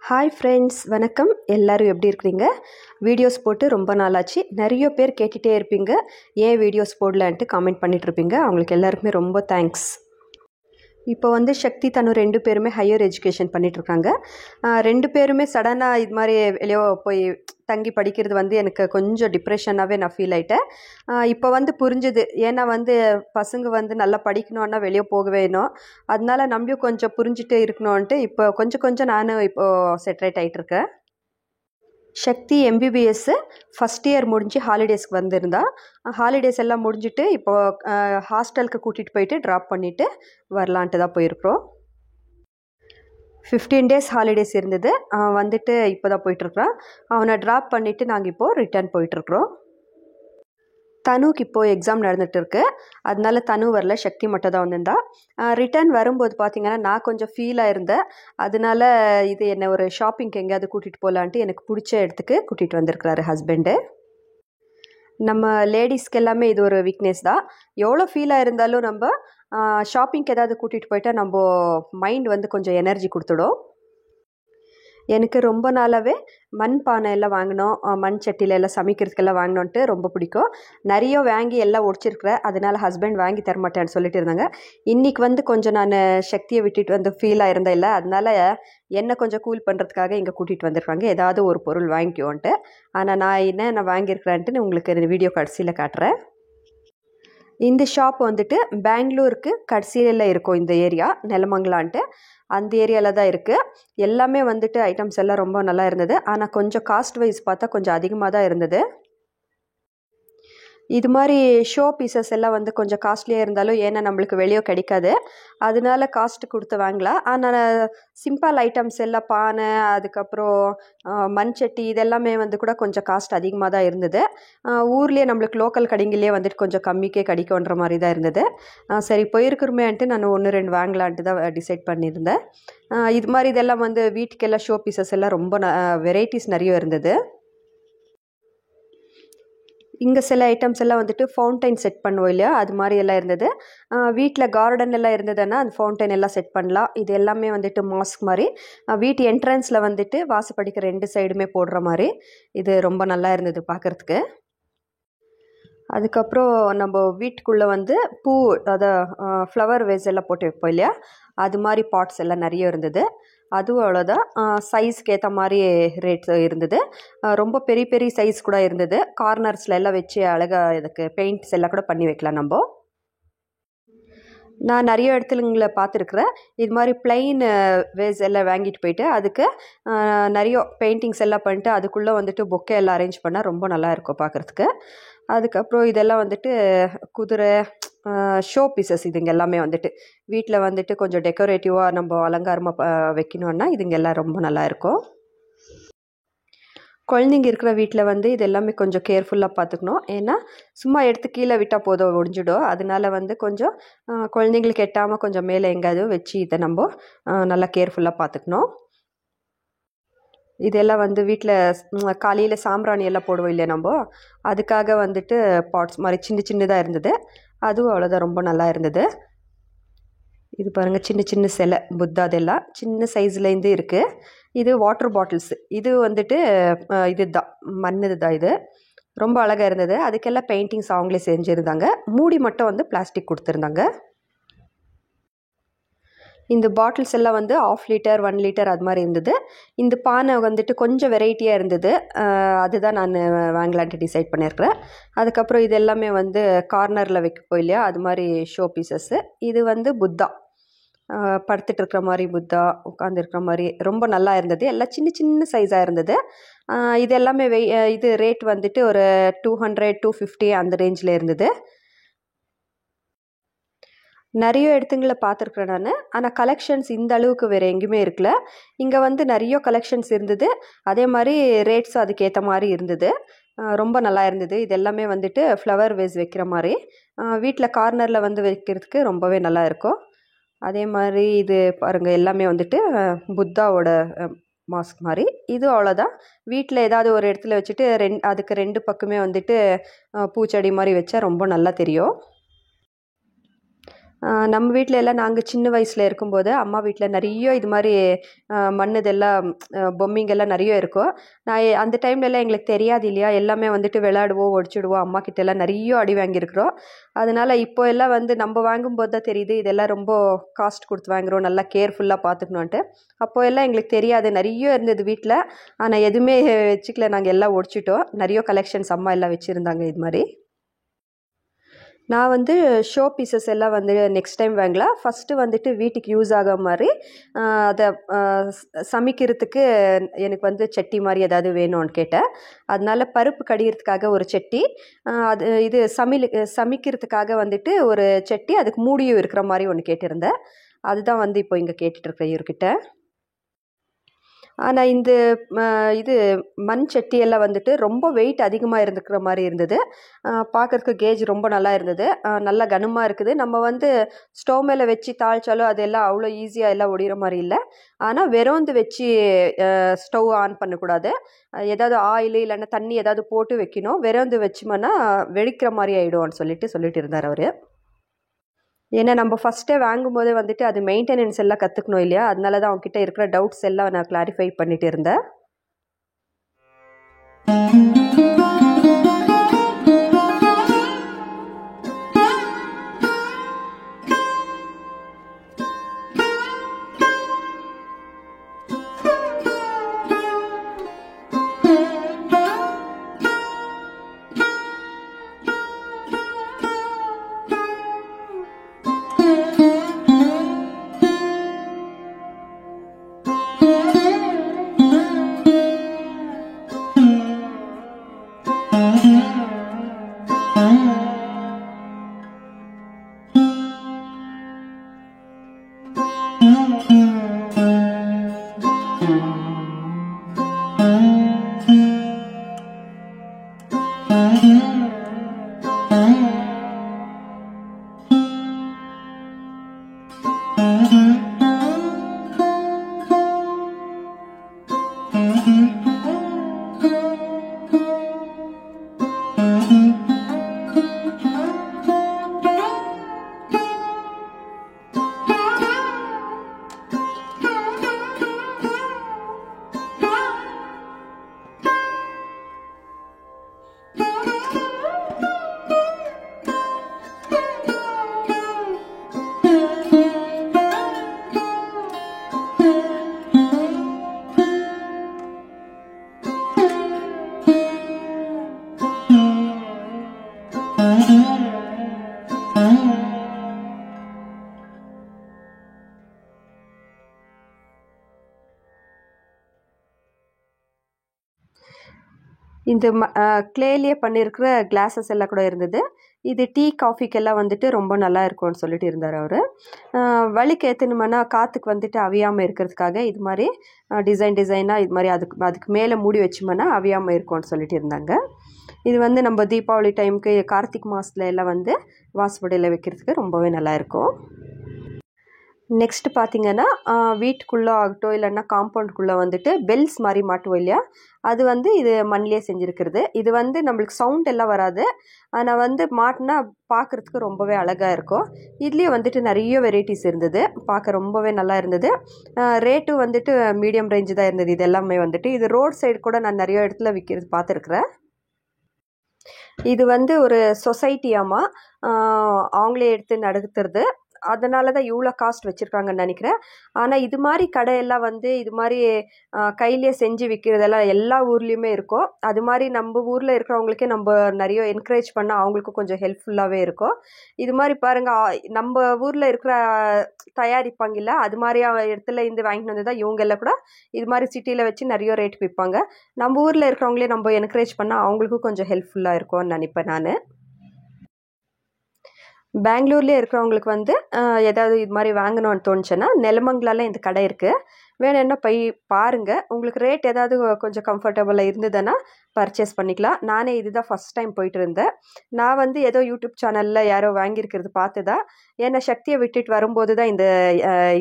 Hi friends, வணக்கம். எல்லோரும் எப்படி இருக்கிறீங்க? வீடியோஸ் போட்டு ரொம்ப நாளாச்சு. நிறைய பேர் கேட்டுகிட்டே இருப்பீங்க, ஏன் வீடியோஸ் போடலான்ட்டு கமெண்ட் பண்ணிகிட்ருப்பீங்க. அவங்களுக்கு எல்லாருக்குமே ரொம்ப தேங்க்ஸ். இப்போ சக்தி தனு 2 பேருமே ஹையர் எஜுகேஷன் பண்ணிகிட்ருக்காங்க. 2 பேருமே சடனாக இது மாதிரி வெளியே போய் தங்கி படிக்கிறது எனக்கு கொஞ்சம் டிப்ரெஷனாகவே நான் ஃபீல் ஆகிட்டேன். இப்போ புரிஞ்சுது. ஏன்னா பசங்க நல்லா படிக்கணுன்னா வெளியே போக வேணும். அதனால நம்மளும் கொஞ்சம் புரிஞ்சுட்டு இருக்கணும்ன்ட்டு இப்போ கொஞ்சம் கொஞ்சம் நானும் இப்போது செட்ரேட் ஆகிட்டுருக்கேன். சக்தி எம்பிபிஎஸ் ஃபஸ்ட் இயர் முடிஞ்சு ஹாலிடேஸ்க்கு வந்திருந்தா. ஹாலிடேஸ் எல்லாம் முடிஞ்சுட்டு இப்போது ஹாஸ்டலுக்கு கூட்டிகிட்டு போயிட்டு ட்ராப் பண்ணிவிட்டு வரலான்ட்டு தான் போயிருக்கிறோம். 15 டேஸ் ஹாலிடேஸ் இருந்தது. வந்துட்டு இப்போ தான் போயிட்டுருக்குறான். அவனை ட்ராப் பண்ணிவிட்டு நாங்கள் இப்போது ரிட்டர்ன் போயிட்டுருக்குறோம். தனுக்கு இப்போது எக்ஸாம் நடந்துகிட்டு இருக்கு. அதனால தனு வரல, சக்தி மட்டும் தான் வந்திருந்தா. ரிட்டர்ன் வரும்போது பார்த்திங்கன்னா நான் கொஞ்சம் ஃபீலாக இருந்தேன். அதனால இது என்னை ஒரு ஷாப்பிங்க்கு எங்கேயாவது கூட்டிகிட்டு போகலான்ட்டு எனக்கு பிடிச்ச இடத்துக்கு கூட்டிகிட்டு வந்திருக்கிறாரு ஹஸ்பண்டு. நம்ம லேடிஸ்க்கு எல்லாமே இது ஒரு வீக்னஸ் தான். எவ்வளோ ஃபீலாக இருந்தாலும் நம்ம ஷாப்பிங்க்கு ஏதாவது கூட்டிகிட்டு போயிட்டா நம்ம மைண்ட் கொஞ்சம் எனர்ஜி கொடுத்துடும். எனக்கு ரொம்ப நாளாகவே மண் பானை எல்லாம் வாங்கினோம், மண் சட்டியில் எல்லாம் சமைக்கிறதுக்கெல்லாம் வாங்கினோன்ட்டு ரொம்ப பிடிக்கும். நிறைய வாங்கி எல்லாம் ஒடிச்சிருக்கிறேன். அதனால் ஹஸ்பண்ட் வாங்கி தரமாட்டேன்னு சொல்லிட்டு இருந்தாங்க. இன்றைக்கி கொஞ்சம் நான் சக்தியை விட்டுட்டு ஃபீலாக இருந்தேன் இல்லை, அதனால் என்னை கொஞ்சம் கூல் பண்ணுறதுக்காக இங்கே கூட்டிகிட்டு வந்திருக்காங்க. ஏதாவது ஒரு பொருள் வாங்கிக்குவோன்ட்டு. ஆனால் நான் வாங்கியிருக்கிறேன்ட்டு உங்களுக்கு வீடியோ கடைசியில் காட்டுறேன். இந்த ஷாப் பெங்களூருக்கு கடைசியில் இருக்கும். இந்த ஏரியா நெலமங்கலான்ட்டு அந்த ஏரியாவில் தான் இருக்குது. எல்லாமே ஐட்டம்ஸ் எல்லாம் ரொம்ப நல்லா இருந்தது. ஆனால் கொஞ்சம் காஸ்ட் வைஸ் பார்த்தா கொஞ்சம் அதிகமாக தான் இருந்தது. இது மாதிரி ஷோ பீசஸ் எல்லாம் கொஞ்சம் காஸ்ட்லியாக இருந்தாலும், ஏன்னா நம்மளுக்கு வெளியே கிடைக்காது, அதனால காஸ்ட்டு கொடுத்து வாங்கலாம். ஆனால் சிம்பிள் ஐட்டம்ஸ் எல்லாம் பானை, அதுக்கப்புறம் மண்சட்டி, இதெல்லாமே கூட கொஞ்சம் காஸ்ட் அதிகமாக தான் இருந்தது. ஊர்லேயே நம்மளுக்கு லோக்கல் கடைங்களே கொஞ்சம் கம்மிக்கே கிடைக்குன்ற மாதிரி தான் இருந்தது. சரி போயிருக்கிறோமேன்ட்டு நான் 1-2 வாங்கலான்ட்டு தான் டிசைட் பண்ணியிருந்தேன். இது மாதிரி இதெல்லாம் வீட்டுக்கெல்லாம் ஷோ பீசஸ் எல்லாம் ரொம்ப வெரைட்டிஸ் நிறைய இருந்தது. இங்கே சில ஐட்டம்ஸ் எல்லாம் ஃபவுண்டைன் செட் பண்ணுவோம் இல்லையா, அது மாதிரி எல்லாம் இருந்தது. வீட்டில் கார்டன் எல்லாம் இருந்ததுன்னா அந்த ஃபவுண்டைன் எல்லாம் செட் பண்ணலாம். இது எல்லாமே மாஸ்க் மாதிரி வீட்டு என்ட்ரன்ஸில் வாசப்படிக்கு 2 சைடுமே போடுற மாதிரி இது ரொம்ப நல்லா இருந்தது பார்க்குறதுக்கு. அதுக்கப்புறம் நம்ம வீட்டுக்குள்ளே பூ, அதை ஃப்ளவர் வேஸ் எல்லாம் போட்டு வைப்போம் இல்லையா, அது மாதிரி பாட்ஸ் எல்லாம் நிறைய இருந்தது. அதுவும் அவ்வளோதான். சைஸ்க்கு ஏற்ற மாதிரி ரேட்ஸ் இருந்தது. ரொம்ப பெரிய பெரிய சைஸ் கூட இருந்தது. கார்னர்ஸில் எல்லாம் வச்சு அழகாக இதுக்கு பெயிண்ட்ஸ் எல்லாம் கூட பண்ணி வைக்கலாம் நம்ம. நான் நிறைய இடத்துலங்களை பார்த்துருக்குறேன். இது மாதிரி பிளெயின் வேஸ் எல்லாம் வாங்கிட்டு போயிட்டு அதுக்கு நிறைய பெயிண்டிங்ஸ் எல்லாம் பண்ணிட்டு அதுக்குள்ளே பொக்கே எல்லாம் அரேஞ்ச் பண்ணால் ரொம்ப நல்லா இருக்கும் பார்க்குறதுக்கு. அதுக்கப்புறம் இதெல்லாம் குதிரை ஷோ பீசஸ், இதுங்க எல்லாமே வீட்டில் கொஞ்சம் டெக்கரேட்டிவாக நம்ம அலங்காரமாக வைக்கணுன்னா இதுங்க எல்லாம் ரொம்ப நல்லா இருக்கும். குழந்தைங்க இருக்கிற வீட்டில் இது எல்லாமே கொஞ்சம் கேர்ஃபுல்லாக பார்த்துக்கணும். ஏன்னா சும்மா எடுத்து கீழே விட்டால் போதும், ஒடிஞ்சிடும். அதனால கொஞ்சம் குழந்தைங்களுக்கு எட்டாமல் கொஞ்சம் மேலே எங்கேயாவது வச்சு இதை நம்ம நல்லா கேர்ஃபுல்லாக பார்த்துக்கணும். இதெல்லாம் வீட்டில் காலையில் சாம்பிராணி எல்லாம் போடுவோம் இல்லையா நம்ம, அதுக்காக பாட்ஸ் மாதிரி சின்ன சின்னதாக இருந்தது. அதுவும் அவ்வளோதான், ரொம்ப நல்லா இருந்தது. இது பாருங்கள், சின்ன சின்ன சிலை புத்தா, அதெல்லாம் சின்ன சைஸ்லேருந்து இருக்குது. இது வாட்டர் பாட்டில்ஸு, இது இது தான் மண்ணு தான். இது ரொம்ப அழகாக இருந்தது. அதுக்கெல்லாம் பெயிண்டிங்ஸ் அவங்களே செஞ்சுருந்தாங்க. மூடி மட்டும் பிளாஸ்டிக் கொடுத்துருந்தாங்க. இந்த பாட்டில்ஸ் எல்லாம் 1/2 லிட்டர் 1 லிட்டர் அது மாதிரி இருந்தது. இந்த பானை கொஞ்சம் வெரைட்டியாக இருந்தது. அதுதான் நான் வாங்கலான்ட்டு டிசைட் பண்ணியிருக்கிறேன். அதுக்கப்புறம் இது எல்லாமே கார்னரில் வைக்கப்போ இல்லையா, அது மாதிரி ஷோ பீசஸ்ஸு. இது புத்தா படுத்துட்டு இருக்கிற மாதிரி, புத்தா உட்காந்துருக்கிற மாதிரி ரொம்ப நல்லா இருந்தது. எல்லாம் சின்ன சின்ன சைஸாக இருந்தது. இது எல்லாமே இது ரேட் ஒரு 200-250 அந்த ரேஞ்சில் இருந்தது. நிறைய இடத்துங்களை பார்த்துருக்குறேன் நான். ஆனால் கலெக்ஷன்ஸ் இந்த அளவுக்கு வேறு எங்கேயுமே இருக்கல. இங்கே நிறைய கலெக்ஷன்ஸ் இருந்தது. அதே மாதிரி ரேட்ஸும் அதுக்கேற்ற மாதிரி இருந்தது. ரொம்ப நல்லா இருந்தது. இது எல்லாமே ஃப்ளவர் வேஸ் வைக்கிற மாதிரி வீட்டில் கார்னரில் வைக்கிறதுக்கு ரொம்பவே நல்லா இருக்கும். அதே மாதிரி இது பாருங்கள், எல்லாமே புத்தாவோட மாஸ்க் மாதிரி. இது அவ்வளோதான். வீட்டில் ஏதாவது ஒரு இடத்துல வச்சுட்டு அதுக்கு 2 பக்கமே பூச்செடி மாதிரி வச்சா ரொம்ப நல்லா தெரியும். நம்ம வீட்டில் எல்லாம் நாங்கள் சின்ன வயசில் இருக்கும்போது அம்மா வீட்டில் நிறைய இது மாதிரி மண் இதெல்லாம் பொம்மைங்கெல்லாம் நிறைய இருக்கும். அந்த டைம்லலாம் எங்களுக்கு தெரியாது இல்லையா, எல்லாமே வந்துட்டு விளையாடுவோம், ஒடிச்சிடுவோம், அம்மா கிட்ட எல்லாம் நிறைய அடி வாங்கியிருக்கிறோம். அதனால இப்போ எல்லாம் வந்து நம்ம வாங்கும்போது தான் தெரியுது இதெல்லாம் ரொம்ப காஸ்ட் கொடுத்து வாங்குகிறோம், நல்லா கேர்ஃபுல்லாக பார்த்துக்கணுன்ட்டு. அப்போ எல்லாம் எங்களுக்கு தெரியாது, நிறைய இருந்தது வீட்டில். ஆனால் எதுவுமே வச்சுக்கல, நாங்கள் எல்லாம் ஒடிச்சிட்டோம். நிறைய கலெக்ஷன்ஸ் அம்மா எல்லாம் வச்சுருந்தாங்க இது மாதிரி. நான் வந்து ஷோ பீசஸ் எல்லாம் வந்து நெக்ஸ்ட் டைம் வாங்கலாம். ஃபஸ்ட்டு வந்துட்டு வீட்டுக்கு யூஸ் ஆகிற மாதிரி அதை சமைக்கிறதுக்கு எனக்கு வந்து சட்டி மாதிரி ஏதாவது வேணும்னு கேட்டேன். அதனால பருப்பு கடிகிறதுக்காக ஒரு சட்டி, இது சமைக்கிறதுக்காக வந்துட்டு ஒரு சட்டி, அதுக்கு மூடியும் இருக்கிற மாதிரி ஒன்று கேட்டிருந்தேன். அதுதான் வந்து இப்போ இங்கே கேட்டுட்ருக்கேன் இவர்கிட்ட. ஆனால் இந்த இது மண் சட்டியெல்லாம் வந்துட்டு ரொம்ப வெயிட் அதிகமாக இருந்துக்கிற மாதிரி இருந்தது. பார்க்கறதுக்கு கேஜ் ரொம்ப நல்லா இருந்தது, நல்லா கனமாக இருக்குது. நம்ம வந்து ஸ்டவ் மேலே வச்சு தாளித்தாலும் அதெல்லாம் அவ்வளோ ஈஸியாக எல்லாம் ஒடிகிற மாதிரி இல்லை. ஆனால் வெறுந்து வச்சு ஸ்டவ் ஆன் பண்ணக்கூடாது, ஏதாவது ஆயில் இல்லைன்னா தண்ணி ஏதாவது போட்டு வைக்கணும். வெறுந்து வச்சோம்னா வெடிக்கிற மாதிரி ஆகிடும்னு சொல்லிட்டு இருந்தார் அவர். ஏன்னா நம்ம ஃபஸ்ட்டே வாங்கும்போதே வந்துட்டு அது மெயின்டெனன்ஸ் எல்லாம் கற்றுக்கணும் இல்லையா, அதனால தான் அவங்ககிட்ட இருக்கிற டவுட்ஸ் எல்லாம் நான் கிளாரிஃபை பண்ணிட்டு இருந்தேன். இந்த கிளேலேயே பண்ணியிருக்கிற கிளாஸஸ் எல்லாம் கூட இருந்தது. இது டீ காஃபிக்கெல்லாம் வந்துட்டு ரொம்ப நல்லா இருக்கும்னு சொல்லிட்டு இருந்தார் அவர். வலிக்கு ஏற்றணுமென்னா காற்றுக்கு வந்துட்டு அவியாமல் இருக்கிறதுக்காக இது மாதிரி டிசைனாக இது மாதிரி அதுக்கு மேலே மூடி வச்சோம்னா அவியாமல் இருக்கும்னு சொல்லிட்டு இருந்தாங்க. இது வந்து நம்ம தீபாவளி டைமுக்கு கார்த்திக் மாதத்துல எல்லாம் வந்து வாசப்படியில் வைக்கிறதுக்கு ரொம்பவே நல்லாயிருக்கும். நெக்ஸ்ட்டு பார்த்திங்கன்னா வீட்டுக்குள்ளே ஆகட்டும் இல்லைன்னா காம்பவுண்டுக்குள்ளே வந்துட்டு பெல்ஸ் மாதிரி மாட்டுவோம் இல்லையா, அது வந்து இது மண்ணிலே செஞ்சுருக்கிறது. இது வந்து நம்மளுக்கு சவுண்ட் எல்லாம் வராது, ஆனால் வந்து மாட்டினா பார்க்குறதுக்கு ரொம்பவே அழகாக இருக்கும். இதுலேயே வந்துட்டு நிறைய வெரைட்டிஸ் இருந்தது, பார்க்க ரொம்பவே நல்லா இருந்தது. ரேட்டும் வந்துட்டு மீடியம் ரேஞ்சு தான் இருந்தது. இது எல்லாமே வந்துட்டு இது ரோட் சைடு கூட நான் நிறைய இடத்துல விற்கிறது பார்த்துருக்குறேன். இது வந்து ஒரு சொசைட்டியாமா, அவங்களே எடுத்து நடத்துறது, அதனால தான் இவ்வளோ காஸ்ட் வச்சுருக்காங்கன்னு நினைக்கிறேன். ஆனால் இது மாதிரி கடையெல்லாம் வந்து இது மாதிரி கையிலே செஞ்சு விற்கிறதெல்லாம் எல்லா ஊர்லேயுமே இருக்கும். அது மாதிரி நம்ம ஊரில் இருக்கிறவங்களுக்கே நம்ம நிறைய என்கரேஜ் பண்ணால் அவங்களுக்கும் கொஞ்சம் ஹெல்ப்ஃபுல்லாகவே இருக்கும். இது மாதிரி பாருங்கள், நம்ம ஊரில் இருக்கிற தயாரிப்பாங்கல்ல, அது மாதிரி இடத்துல இருந்து வாங்கிட்டு வந்து தான் இவங்கெல்லாம் கூட இது மாதிரி சிட்டியில் வச்சு நிறைய ரேட்டுக்கு விற்பாங்க. நம்ம ஊரில் இருக்கிறவங்களே நம்ம என்கரேஜ் பண்ணால் அவங்களுக்கும் கொஞ்சம் ஹெல்ப்ஃபுல்லாக இருக்கும்னு நினைப்பேன் நான். பெங்களூர்லேயே இருக்கிறவங்களுக்கு வந்து ஏதாவது இது மாதிரி வாங்கணும்னு தோணுச்சுன்னா நெலமங்கலால இந்த கடை இருக்குது, வேணும்னா போய் பாருங்கள். உங்களுக்கு ரேட் ஏதாவது கொஞ்சம் கம்ஃபர்டபுளாக இருந்ததுன்னா பர்ச்சேஸ் பண்ணிக்கலாம். நானே இதுதான் ஃபஸ்ட் டைம் போயிட்டு இருந்தேன். நான் வந்து ஏதோ யூடியூப் சேனலில் யாரோ வாங்கியிருக்கிறது பார்த்து தான், ஏன்னா சக்தியை விட்டுட்டு வரும்போது தான்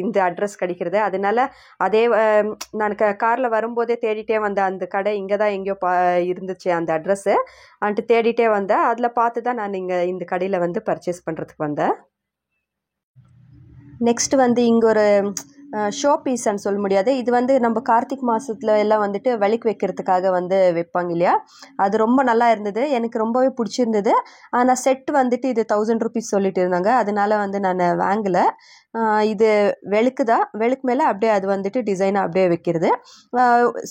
இந்த அட்ரஸ் கிடைக்கிறது. அதனால அதே நான் காரில் வரும்போதே தேடிட்டே வந்தேன், அந்த கடை இங்கே தான் எங்கேயோ இருந்துச்சு அந்த அட்ரஸ்ஸு தேடிட்டே வந்தேன். அதில் பார்த்து தான் நான் இந்த கடையில் வந்து பர்ச்சேஸ் பண்ணுறதுக்கு வந்தேன். நெக்ஸ்ட் வந்து இங்கே ஒரு ஷோ பீஸ்ன்னு சொல்ல முடியாது, இது வந்து நம்ம கார்த்திக் மாதத்தில் எல்லாம் வந்துட்டு விளக்கு வைக்கிறதுக்காக வந்து வைப்பாங்க இல்லையா, அது ரொம்ப நல்லா இருந்தது, எனக்கு ரொம்பவே பிடிச்சிருந்தது. ஆனால் செட் வந்துட்டு இது 1000 ருபீஸ் சொல்லிட்டு இருந்தாங்க, அதனால வந்து நான் வாங்கலை. இது வெளுக்கு தான், வெளுக்கு மேலே அப்படியே அது வந்துட்டு டிசைனாக அப்படியே வைக்கிறது.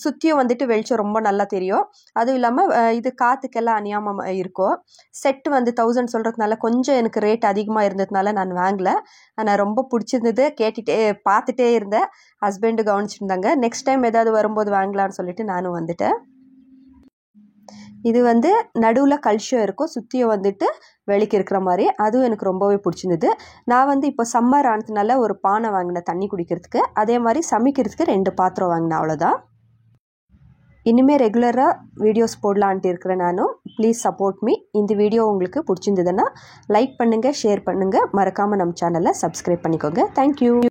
சுற்றியும் வந்துட்டு வெளிச்சம் ரொம்ப நல்லா தெரியும். அதுவும் இல்லாமல் இது காற்றுக்கெல்லாம் அநியாமல் இருக்கும். செட்டு வந்து 1000 சொல்கிறதுனால கொஞ்சம் எனக்கு ரேட் அதிகமாக இருந்ததுனால நான் வாங்கலை. ஆனால் ரொம்ப பிடிச்சிருந்தது, பார்த்துட்டே இருந்தேன். ஹஸ்பண்டு கவனிச்சிருந்தாங்க. நெக்ஸ்ட் டைம் ஏதாவது வரும்போது வாங்கலான்னு சொல்லிட்டு நானும் வந்துட்டேன். இது வந்து நடுவில் கல்ஷம் இருக்கும், சுற்றியும் வந்துட்டு வெளிக்கு இருக்கிற மாதிரி, அதுவும் எனக்கு ரொம்பவே பிடிச்சிருந்தது. நான் வந்து இப்போ சம்மர் ஆனதுனால ஒரு பானை வாங்கினேன் தண்ணி குடிக்கிறதுக்கு, அதே மாதிரி சமைக்கிறதுக்கு 2 பாத்திரம் வாங்கினேன், அவ்வளோதான். இனிமேல் ரெகுலராக வீடியோஸ் போடலான்ட்டு இருக்கிறேன் நானும். Please support me. இந்த வீடியோ உங்களுக்கு பிடிச்சிருந்ததுன்னா லைக் பண்ணுங்கள், ஷேர் பண்ணுங்கள், மறக்காமல் நம்ம சேனலை சப்ஸ்கிரைப் பண்ணிக்கோங்க. தேங்க்யூ.